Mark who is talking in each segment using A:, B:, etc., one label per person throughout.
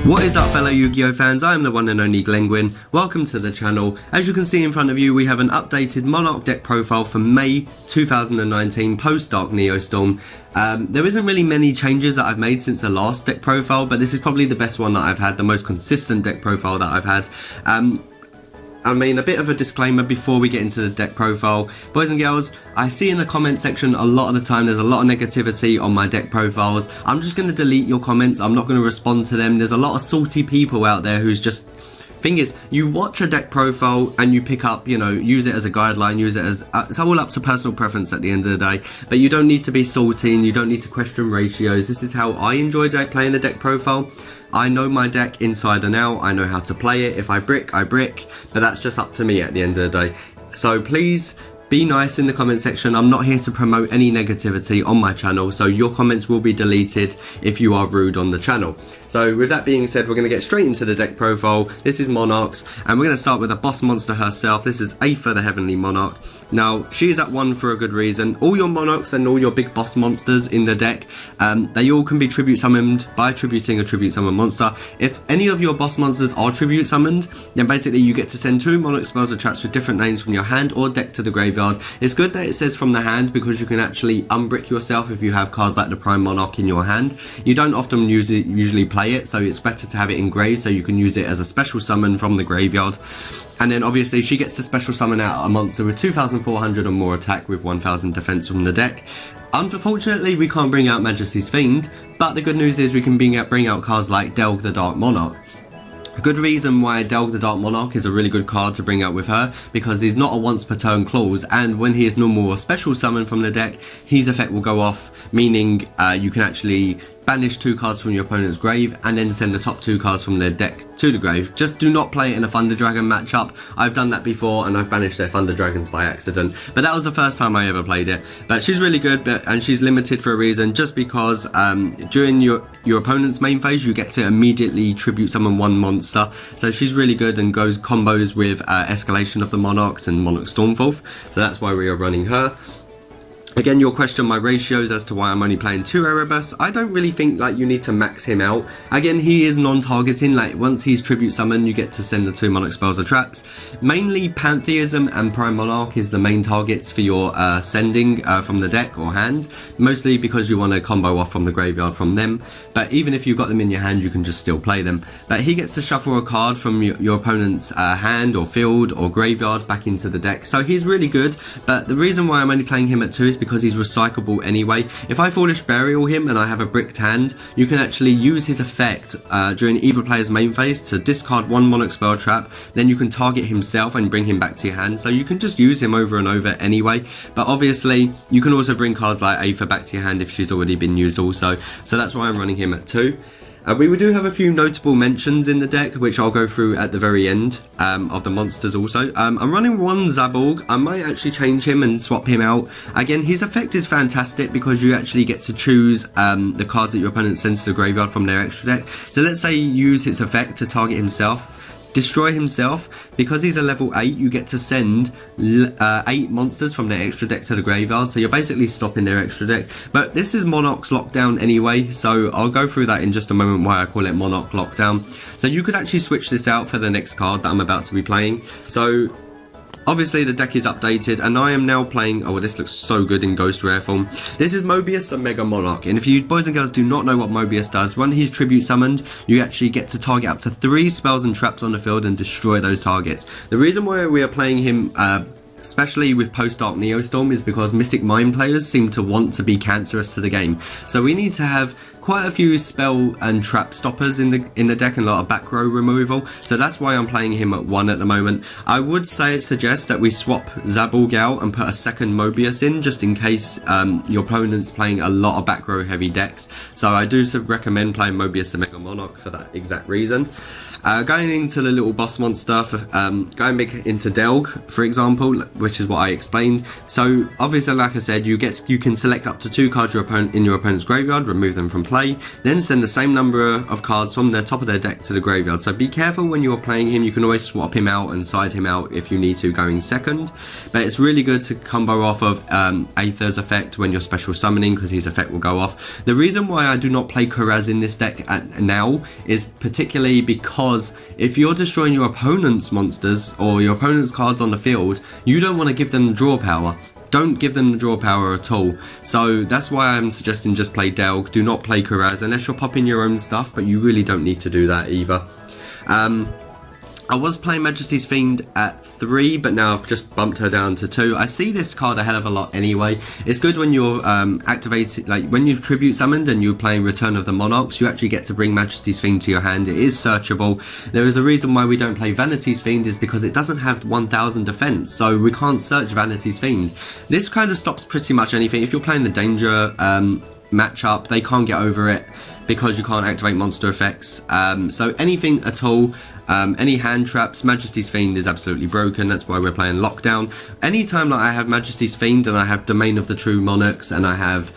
A: What is up, fellow Yu-Gi-Oh fans? I am the one and only Glenguin. Welcome to the channel. As you can see in front of you, we have an updated Monarch deck profile for May 2019 post-Dark Neostorm. There isn't really many changes that I've made since the last deck profile, but this is probably the best one that I've had, the most consistent deck profile that I've had. I mean, a bit of a disclaimer before we get into the deck profile. Boys and girls, I see in the comment section a lot of the time there's a lot of negativity on my deck profiles. I'm just going to delete your comments. I'm not going to respond to them. There's a lot of salty people out there who's just... Thing is, you watch a deck profile and you pick up, you know, use it as a guideline, use it as... it's all up to personal preference at the end of the day. But you don't need to be salty and you don't need to question ratios. This is how I enjoy playing a deck profile. I know my deck inside and out, I know how to play it. If I brick, I brick, but that's just up to me at the end of the day. So please be nice in the comment section. I'm not here to promote any negativity on my channel, so your comments will be deleted if you are rude on the channel. So with that being said, we're going to get straight into the deck profile. This is Monarch's, and we're going to start with the boss monster herself. This is Aether, the Heavenly Monarch. Now, she is at 1 for a good reason. All your Monarchs and all your big boss monsters in the deck, they all can be tribute summoned by tributing a tribute summon monster. If any of your boss monsters are tribute summoned, then basically you get to send 2 Monarch spells or traps with different names from your hand or deck to the graveyard. It's good that it says from the hand because you can actually unbrick yourself if you have cards like the Prime Monarch in your hand. You don't often usually play it, so it's better to have it engraved so you can use it as a special summon from the graveyard. And then obviously she gets to special summon out a monster with 2,400 or more attack with 1,000 defense from the deck. Unfortunately, we can't bring out Majesty's Fiend, but the good news is we can bring out cards like Delg the Dark Monarch. A good reason why Delg the Dark Monarch is a really good card to bring out with her, because he's not a once per turn clause, and when he is normal or special summon from the deck, his effect will go off, meaning you can actually banish 2 cards from your opponent's grave and then send the top 2 cards from their deck to the grave. Just do not play it in a Thunder Dragon matchup. I've done that before and I've banished their Thunder Dragons by accident, but that was the first time I ever played it. But she's really good, and she's limited for a reason, just because during your opponent's main phase you get to immediately tribute summon 1 monster, so she's really good and goes combos with Escalation of the Monarchs and Monarch Stormforth, so that's why we are running her. Again, you'll question my ratios as to why I'm only playing 2 Erebus. I don't really think like you need to max him out. Again, he is non-targeting, like once he's tribute summoned you get to send the 2 Monarch spells or traps. Mainly Pantheism and Prime Monarch is the main targets for your sending from the deck or hand, mostly because you want to combo off from the graveyard from them, but even if you've got them in your hand you can just still play them. But he gets to shuffle a card from your opponent's hand or field or graveyard back into the deck, so he's really good. But the reason why I'm only playing him at 2 is because he's recyclable anyway. If I Foolish Burial him and I have a bricked hand, you can actually use his effect during either player's main phase to discard 1 Monarch spell trap, then you can target himself and bring him back to your hand, so you can just use him over and over anyway. But obviously you can also bring cards like Aether back to your hand if she's already been used also, so that's why I'm running him at 2. We do have a few notable mentions in the deck, which I'll go through at the very end of the monsters also. I'm running 1 Zaborg. I might actually change him and swap him out. Again, his effect is fantastic because you actually get to choose the cards that your opponent sends to the graveyard from their extra deck. So let's say you use his effect to target himself. Destroy himself. Because he's a level 8, you get to send 8 monsters from their extra deck to the graveyard, so you're basically stopping their extra deck. But this is Monarch's Lockdown anyway, so I'll go through that in just a moment why I call it Monarch Lockdown. So you could actually switch this out for the next card that I'm about to be playing. So obviously the deck is updated and I am now playing, oh this looks so good in Ghost Rare form. This is Mobius the Mega Monarch, and if you boys and girls do not know what Mobius does, when he's tribute summoned you actually get to target up to 3 spells and traps on the field and destroy those targets. The reason why we are playing him especially with post-Dark Neostorm is because Mystic Mind players seem to want to be cancerous to the game, so we need to have quite a few spell and trap stoppers in the deck and a lot of back row removal, so that's why I'm playing him at 1 at the moment. I would suggest that we swap Zaborg out and put a second Mobius in, just in case your opponent's playing a lot of back row heavy decks, so I do recommend playing Mobius the Mega Monarch for that exact reason. Going into the little boss monster, going big into Delg, for example, which is what I explained. So obviously, like I said, you can select up to 2 cards in your opponent's graveyard, remove them from play. play, then send the same number of cards from the top of their deck to the graveyard. So be careful when you're playing him. You can always swap him out and side him out if you need to going second, but it's really good to combo off of Aether's effect when you're special summoning, because his effect will go off. The reason why I do not play Kuraz in this deck now is particularly because if you're destroying your opponent's monsters or your opponent's cards on the field, you don't want to give them the draw power. Don't give them the draw power at all. So that's why I'm suggesting just play Delg. Do not play Kuraz unless you're popping your own stuff, but you really don't need to do that either. I was playing Majesty's Fiend at 3, but now I've just bumped her down to 2. I see this card a hell of a lot anyway. It's good when you're activated, like when you've tribute summoned and you're playing Return of the Monarchs, you actually get to bring Majesty's Fiend to your hand. It is searchable. There is a reason why we don't play Vanity's Fiend, is because it doesn't have 1000 defense, so we can't search Vanity's Fiend. This kind of stops pretty much anything. If you're playing the Danger matchup, they can't get over it because you can't activate monster effects. So anything at all, any hand traps, Majesty's Fiend is absolutely broken. That's why we're playing Lockdown. Anytime that I have Majesty's Fiend and I have Domain of the True Monarchs and I have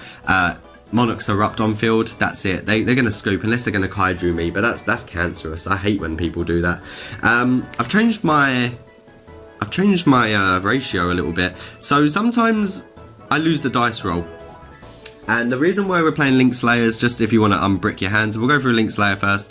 A: Monarchs Erupt on field, that's it. They're going to scoop unless they're going to Kaiju me, but that's cancerous. I hate when people do that. I've changed my ratio a little bit, so sometimes I lose the dice roll. And the reason why we're playing Link Slayer is just if you want to unbrick your hands. We'll go through Link Slayer first.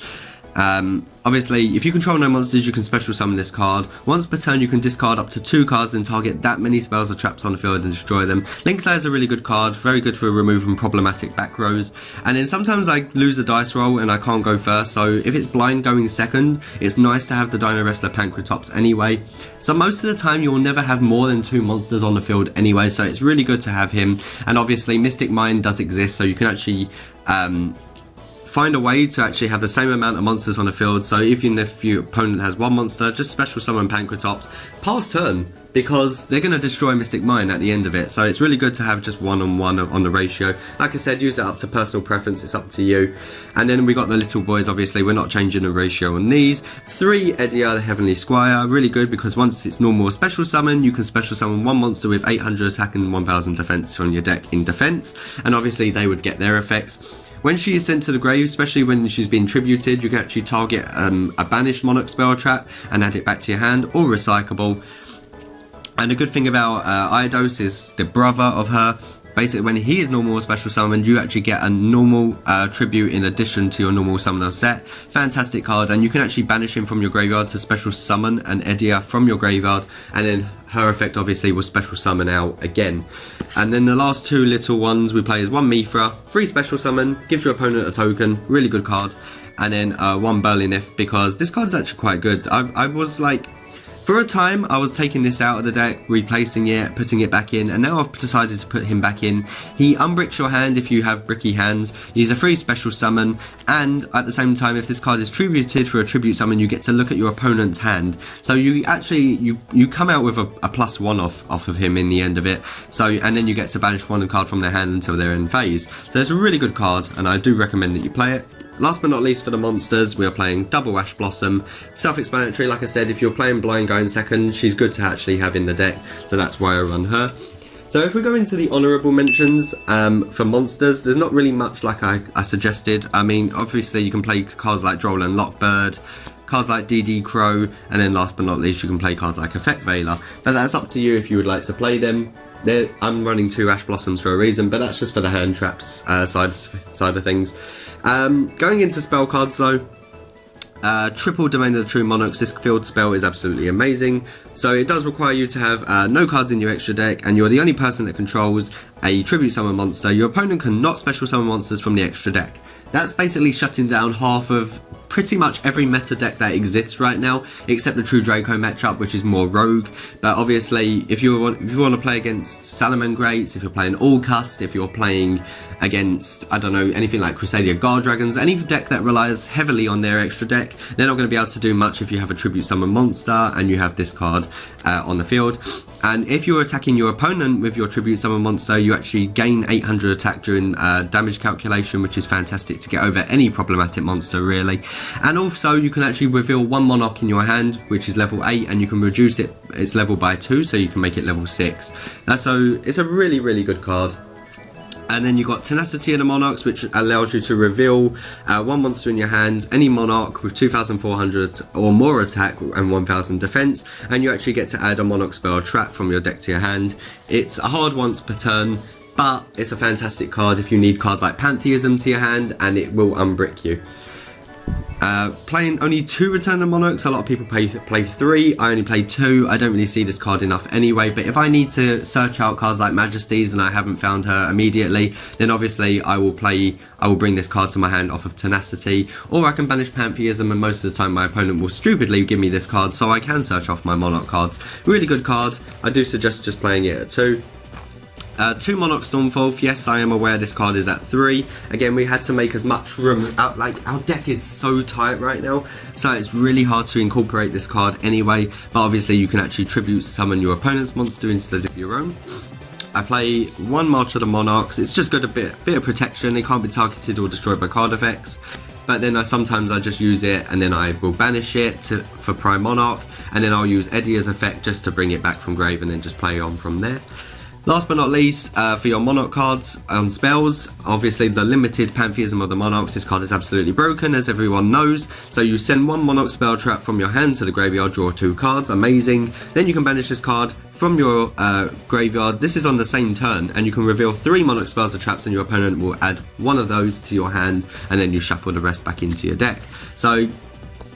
A: Obviously, if you control no monsters, you can special summon this card. Once per turn, you can discard up to 2 cards and target that many spells or traps on the field and destroy them. Link Slayer is a really good card, very good for removing problematic back rows. And then sometimes I lose a dice roll and I can't go first, so if it's blind going second, it's nice to have the Dino Wrestler Pancratops anyway. So most of the time, you will never have more than 2 monsters on the field anyway, so it's really good to have him. And obviously, Mystic Mine does exist, so you can actually find a way to actually have the same amount of monsters on the field. So even if your opponent has 1 monster, just special summon Pancratops past turn, because they're going to destroy Mystic Mine at the end of it. So it's really good to have just 1 on 1 on the ratio. Like I said, use it up to personal preference, it's up to you. And then we got the little boys, obviously we're not changing the ratio on these. 3 Edia the Heavenly Squire, really good because once it's normal or special summon, you can special summon 1 monster with 800 attack and 1000 defense from your deck in defense, and obviously they would get their effects. When she is sent to the grave, especially when she's been tributed, you can actually target a banished Monarch spell trap and add it back to your hand, or recyclable. And the good thing about Eidos is the brother of her. Basically, when he is normal or special summoned, you actually get a normal tribute in addition to your normal summoner set. Fantastic card, and you can actually banish him from your graveyard to special summon an Edia from your graveyard, and then her effect obviously will special summon out again. And then the last 2 little ones we play is 1 Mithra, 3 special summon, gives your opponent a token, really good card, and then 1 Berlineth, because this card's actually quite good. I was like, for a time, I was taking this out of the deck, replacing it, putting it back in, and now I've decided to put him back in. He unbricks your hand if you have bricky hands. He's a free special summon, and at the same time, if this card is tributed for a tribute summon, you get to look at your opponent's hand. So you actually, you come out with a +1 off of him in the end of it. So, and then you get to banish 1 card from their hand until they're in phase. So it's a really good card, and I do recommend that you play it. Last but not least, for the monsters, we are playing Double Ash Blossom. Self-explanatory, like I said, if you're playing blind going second, she's good to actually have in the deck, so that's why I run her. So if we go into the honourable mentions for monsters, there's not really much like I suggested. I mean, obviously you can play cards like Droll and Lockbird, cards like DD Crow, and then last but not least you can play cards like Effect Veiler. But that's up to you if you would like to play them. I'm running 2 Ash Blossoms for a reason, but that's just for the hand traps side of things. Going into spell cards though, triple Domain of the True Monarchs. This field spell is absolutely amazing. So it does require you to have no cards in your extra deck, and you're the only person that controls a tribute summon monster. Your opponent cannot special summon monsters from the extra deck. That's basically shutting down half of pretty much every meta deck that exists right now, except the True Draco matchup, which is more rogue. But obviously, if you want to play against Salamangreats, if you're playing Allcust, if you're playing against, I don't know, anything like Crusadia Guard Dragons, any deck that relies heavily on their extra deck, they're not going to be able to do much if you have a Tribute Summon monster and you have this card on the field. And if you're attacking your opponent with your Tribute Summon monster, you actually gain 800 attack during damage calculation, which is fantastic to get over any problematic monster, really. And also, you can actually reveal 1 Monarch in your hand, which is level 8, and you can reduce its level by 2, so you can make it level 6. So it's a really, really good card. And then you've got Tenacity of the Monarchs, which allows you to reveal one monster in your hand, any Monarch with 2,400 or more attack and 1,000 defense, and you actually get to add a Monarch spell trap from your deck to your hand. It's a hard once per turn, but it's a fantastic card if you need cards like Pantheism to your hand, and it will unbrick you. Playing only 2 Return of Monarchs. A lot of people play 3. I only play 2. I don't really see this card enough anyway, but if I need to search out cards like Majesties and I haven't found her immediately, then obviously I will bring this card to my hand off of Tenacity, or I can banish Pantheism, and most of the time my opponent will stupidly give me this card, so I can search off my Monarch cards. Really good card. I do suggest just playing it at 2. 2 Monarch Stormfall. Yes, I am aware this card is at 3. Again, we had to make as much room out, like our deck is so tight right now, so it's really hard to incorporate this card anyway, but obviously you can actually tribute summon your opponent's monster instead of your own. I play 1 March of the Monarchs. It's just got a bit of protection. It can't be targeted or destroyed by card effects, but then sometimes I just use it and then I will banish it for Prime Monarch, and then I'll use Eddie as effect just to bring it back from grave and then just play on from there. Last but not least, for your Monarch cards on spells, obviously the limited Pantheism of the Monarchs, this card is absolutely broken, as everyone knows. So you send 1 Monarch spell trap from your hand to the graveyard, draw 2 cards, amazing. Then you can banish this card from your graveyard. This is on the same turn, and you can reveal 3 Monarch spells or traps, and your opponent will add 1 of those to your hand, and then you shuffle the rest back into your deck. So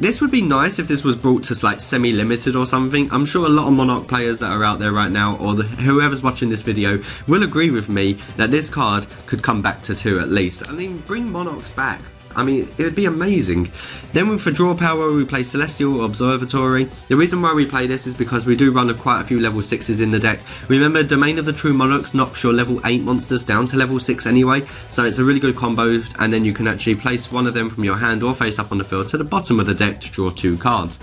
A: this would be nice if this was brought to like semi-limited or something. I'm sure a lot of Monarch players that are out there right now, or whoever's watching this video, will agree with me that this card could come back to 2 at least. I mean, bring Monarchs back. I mean, it would be amazing. Then for draw power, we play Celestial Observatory. The reason why we play this is because we do run quite a few level 6s in the deck. Remember, Domain of the True Monarchs knocks your level 8 monsters down to level 6 anyway, so it's a really good combo, and then you can actually place one of them from your hand or face up on the field to the bottom of the deck to draw 2 cards.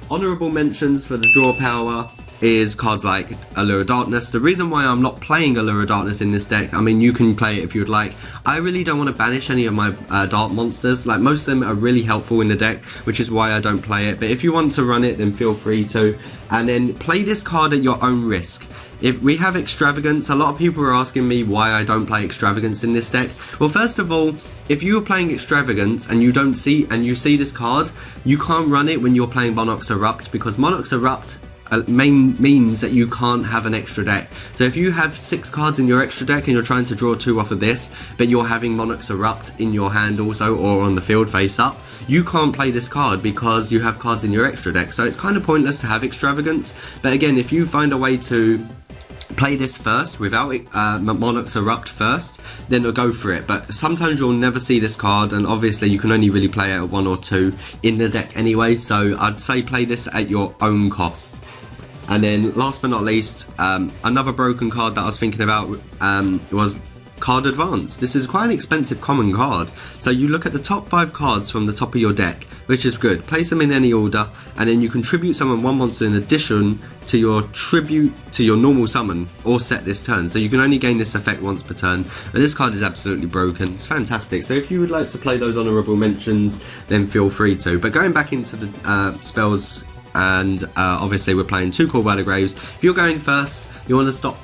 A: Honourable mentions for the draw power is cards like Allure of Darkness. The reason why I'm not playing Allure of Darkness in this deck, I mean, you can play it if you would like. I really don't want to banish any of my dark monsters. Like, most of them are really helpful in the deck, which is why I don't play it. But if you want to run it, then feel free to. And then play this card at your own risk. If we have Extravagance, a lot of people are asking me why I don't play Extravagance in this deck. Well, first of all, if you are playing Extravagance and you see this card, you can't run it when you're playing Monarch's Erupt, because Monarch's Erupt means that you can't have an extra deck. So if you have 6 cards in your extra deck and you're trying to draw 2 off of this, but you're having Monarch's Erupt in your hand also, or on the field face up, you can't play this card because you have cards in your extra deck. So it's kind of pointless to have Extravagance. But again, if you find a way to play this first without Monarch's Erupt first, then go for it. But sometimes you'll never see this card, and obviously you can only really play it at 1 or 2 in the deck anyway, so I'd say play this at your own cost. And then last but not least, another broken card that I was thinking about was Card Advance. This is quite an expensive common card, so you look at the top 5 cards from the top of your deck, which is good. Place them in any order, and then you can tribute summon 1 monster in addition to your tribute to your normal summon or set this turn. So you can only gain this effect once per turn, and this card is absolutely broken. It's fantastic. So if you would like to play those honourable mentions, then feel free to. But going back into the spells, and obviously we're playing 2 Call by the Graves. If you're going first, you want to stop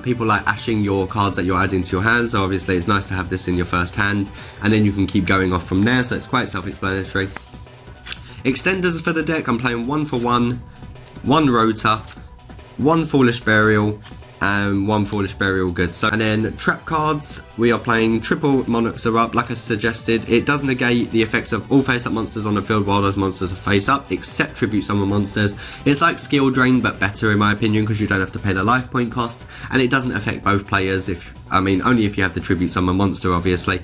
A: people like ashing your cards that you're adding to your hand, so obviously it's nice to have this in your first hand, and then you can keep going off from there, so it's quite self-explanatory. Extenders for the deck, I'm playing 1 for 1, 1 Rota, 1 Foolish Burial, and 1 Foolish Burial good. So, and then trap cards, we are playing triple Monarchs Erupt, like I suggested. It does negate the effects of all face up monsters on the field while those monsters are face up, except tribute summon monsters. It's like Skill Drain, but better in my opinion, because you don't have to pay the life point cost, and it doesn't affect both players, only if you have the tribute summon monster, obviously.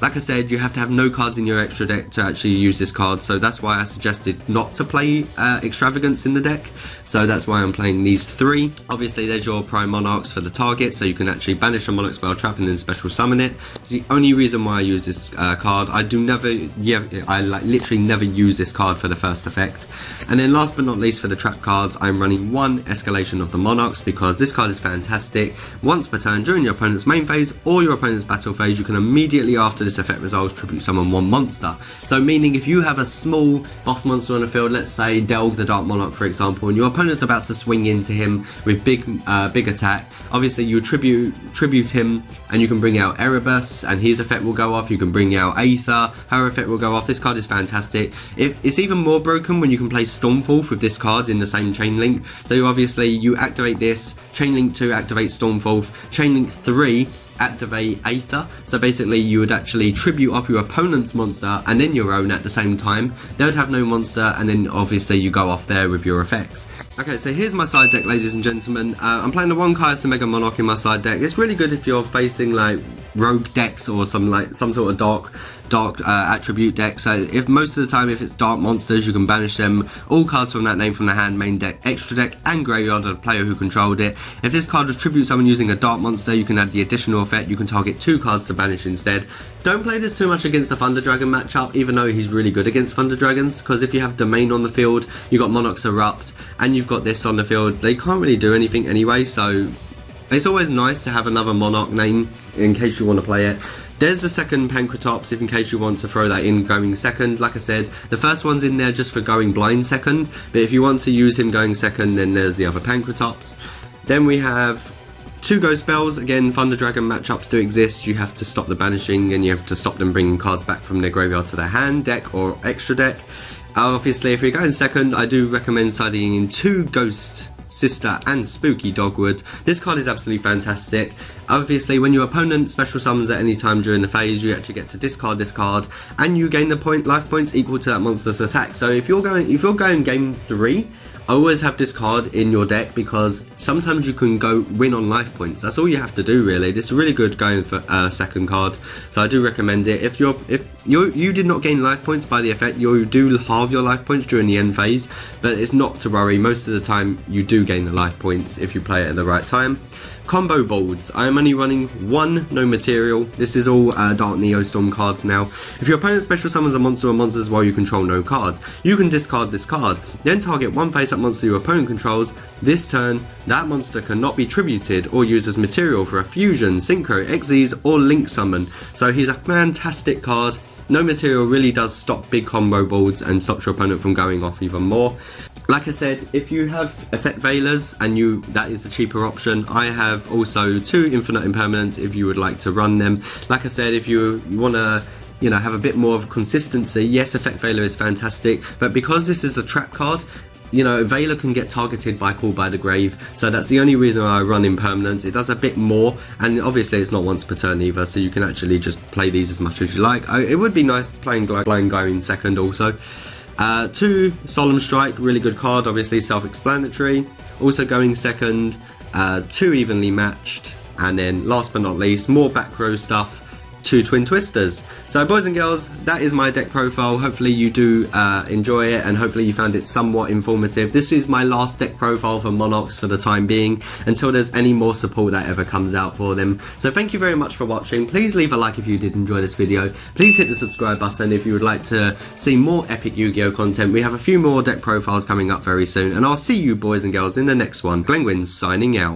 A: Like I said, you have to have no cards in your extra deck to actually use this card, so that's why I suggested not to play Extravagance in the deck. So that's why I'm playing these 3. Obviously, there's your Prime Monarchs for the target, so you can actually banish a Monarch spell trap and then special summon it. It's the only reason why I use this card. I literally never use this card for the first effect. And then last but not least, for the trap cards, I'm running 1 Escalation of the Monarchs, because this card is fantastic. Once per turn during your opponent's main phase or your opponent's battle phase, you can immediately after this this effect resolves, tribute summon 1 monster. So meaning if you have a small boss monster on the field, let's say Delg the Dark Monarch for example, and your opponent's about to swing into him with big attack, obviously you tribute him, and you can bring out Erebus and his effect will go off. You can bring out Aether, her effect will go off. This card is fantastic. It's even more broken when you can play Stormforth with this card in the same chain link. So obviously you activate this, chain link 2 activate Stormforth, chain link 3 activate Aether. So basically you would actually tribute off your opponent's monster and then your own at the same time. They would have no monster, and then obviously you go off there with your effects. Okay, so here's my side deck, ladies and gentlemen. I'm playing the 1 Kai'Sa Mega Monarch in my side deck. It's really good if you're facing like rogue decks or some sort of dark attribute deck. So if most of the time if it's dark monsters, you can banish them, all cards from that name from the hand, main deck, extra deck and graveyard of the player who controlled it. If this card was tribute someone using a dark monster, you can add the additional effect. You can target 2 cards to banish instead. Don't play this too much against the Thunder Dragon matchup, even though he's really good against Thunder Dragons, because if you have Domain on the field, you got Monarch's Erupt and you've got this on the field, they can't really do anything anyway. So it's always nice to have another Monarch name in case you want to play it. There's the second Pankratops, if in case you want to throw that in going second. Like I said, the first one's in there just for going blind second, but if you want to use him going second, then there's the other Pankratops. Then we have 2 Ghost Spells. Again, Thunder Dragon matchups do exist. You have to stop the banishing and you have to stop them bringing cards back from their graveyard to their hand, deck or extra deck. Obviously, if you're going second, I do recommend siding in 2 Ghost Sister and Spooky Dogwood. This card is absolutely fantastic. Obviously, when your opponent special summons at any time during the phase, you actually get to discard this card and you gain the life points equal to that monster's attack. So if you're going game 3, always have this card in your deck, because sometimes you can go win on life points. That's all you have to do really. This is really good going for second card, so I do recommend it. If you did not gain life points by the effect, you do halve your life points during the end phase, but it's not to worry. Most of the time you do gain the life points if you play it at the right time. Combo boards. I am only running 1 no material. This is all Dark Neostorm cards now. If your opponent special summons a monster or monsters while you control no cards, you can discard this card. Then target 1 face-up monster your opponent controls. This turn, that monster cannot be tributed or used as material for a fusion, synchro, Xyz or link summon. So he's a fantastic card. No material really does stop big combo boards and stops your opponent from going off even more. Like I said, if you have effect veilers and that is the cheaper option. I have also 2 infinite impermanents if you would like to run them. Like I said, if you want to have a bit more of consistency, yes, effect veiler is fantastic, but because this is a trap card, Veiler can get targeted by Call by the Grave, so that's the only reason I run impermanence. It does a bit more, and obviously it's not once per turn either, so you can actually just play these as much as you like. It would be nice playing Blind going second also. 2 Solemn Strike, really good card, obviously self-explanatory. Also going second, 2 Evenly Matched, and then last but not least, more back row stuff, 2 Twin Twisters. So boys and girls, that is my deck profile. Hopefully you do enjoy it, and hopefully you found it somewhat informative. This is my last deck profile for Monarchs for the time being, until there's any more support that ever comes out for them. So thank you very much for watching. Please leave a like if you did enjoy this video. Please hit the subscribe button if you would like to see more epic Yu-Gi-Oh content. We have a few more deck profiles coming up very soon, and I'll see you boys and girls in the next one. Glenwin signing out.